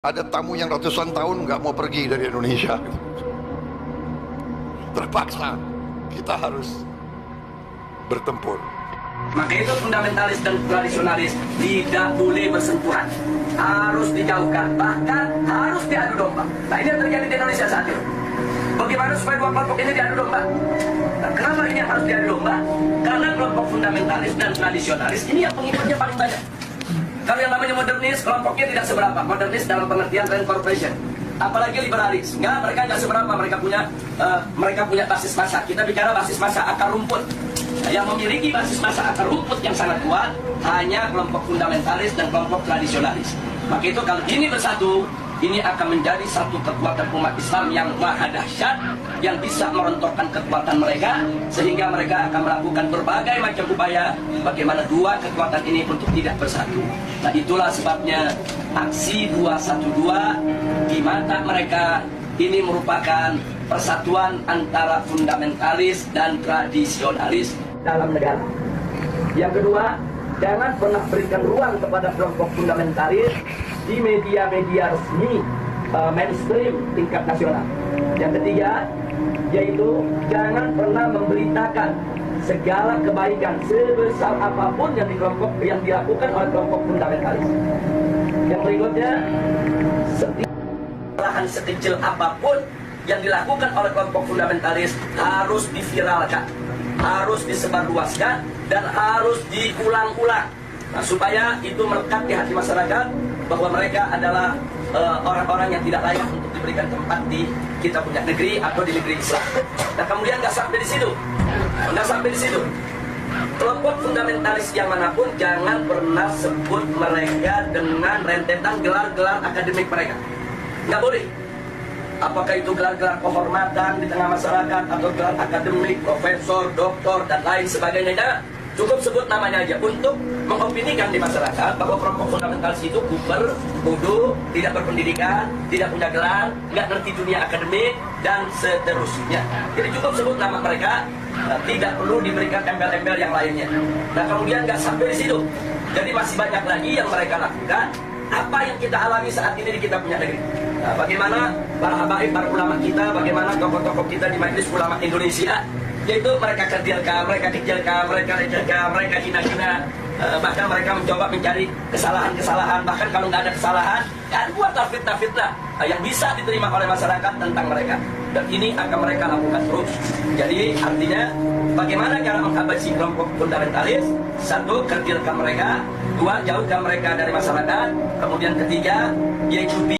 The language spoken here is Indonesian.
Ada tamu yang ratusan tahun nggak mau pergi dari Indonesia. Terpaksa kita harus bertempur. Maka itu fundamentalis dan tradisionalis tidak boleh bersentuhan, harus dijauhkan, bahkan harus diadu domba. Nah, ini yang terjadi di Indonesia saat ini. Bagaimana supaya dua kelompok ini diadu domba? Nah, kenapa ini harus diadu domba? Karena kelompok fundamentalis dan tradisionalis ini yang pengikutnya paling banyak. Kalau yang namanya modernis, kelompoknya tidak seberapa. Modernis dalam pengertian reincorporation, apalagi liberalis. Mereka nggak seberapa. Mereka punya basis massa. Kita bicara basis massa akar rumput. Nah, yang memiliki basis massa akar rumput yang sangat kuat hanya kelompok fundamentalis dan kelompok tradisionalis. Maka itu kalau ini bersatu, ini akan menjadi satu kekuatan umat Islam yang maha dahsyat, yang bisa merontokkan kekuatan mereka, sehingga mereka akan melakukan berbagai macam upaya bagaimana dua kekuatan ini untuk tidak bersatu. Nah, itulah sebabnya aksi 212 di mata mereka ini merupakan persatuan antara fundamentalis dan tradisionalis dalam negara. Yang kedua, jangan pernah berikan ruang kepada kelompok fundamentalis di media-media resmi mainstream tingkat nasional. Yang ketiga, yaitu jangan pernah memberitakan segala kebaikan sebesar apapun yang dilakukan oleh kelompok fundamentalis. Yang berikutnya, setiap kesalahan sekecil apapun yang dilakukan oleh kelompok fundamentalis harus diviralkan, harus disebarluaskan, dan harus diulang-ulang. Nah, supaya itu melekat di hati masyarakat bahwa mereka adalah orang-orang yang tidak layak untuk diberikan tempat di kita punya negeri atau di negeri Islam. Nah, kemudian nggak sampai di situ. Kelompok fundamentalis yang manapun jangan pernah sebut mereka dengan rentetan gelar-gelar akademik mereka. Nggak boleh. Apakah itu gelar-gelar kehormatan di tengah masyarakat atau gelar akademik, profesor, doktor, dan lain sebagainya. Cukup sebut namanya aja untuk mengopinikan di masyarakat bahwa kelompok fundamentalis itu kuper, bodoh, tidak berpendidikan, tidak punya gelar, nggak ngerti dunia akademik, dan seterusnya. Jadi cukup sebut nama mereka, tidak perlu diberikan embel-embel yang lainnya. Nah, kemudian nggak sampai di situ. Jadi masih banyak lagi yang mereka lakukan. Apa yang kita alami saat ini di kita punya negeri. Nah, bagaimana para habaib, para ulama kita, bagaimana tokoh-tokoh kita di Majelis Ulama Indonesia, yaitu mereka kecilkan, mereka hina-hina, bahkan mereka mencoba mencari kesalahan-kesalahan, bahkan kalau nggak ada kesalahan, ya buat fitnah-fitnah yang bisa diterima oleh masyarakat tentang mereka. Dan ini akan mereka lakukan terus. Jadi artinya bagaimana cara menghabisi kelompok fundamentalis? Satu, kecilkan mereka. Dua, jauhkan mereka dari masyarakat. Kemudian ketiga, yaitu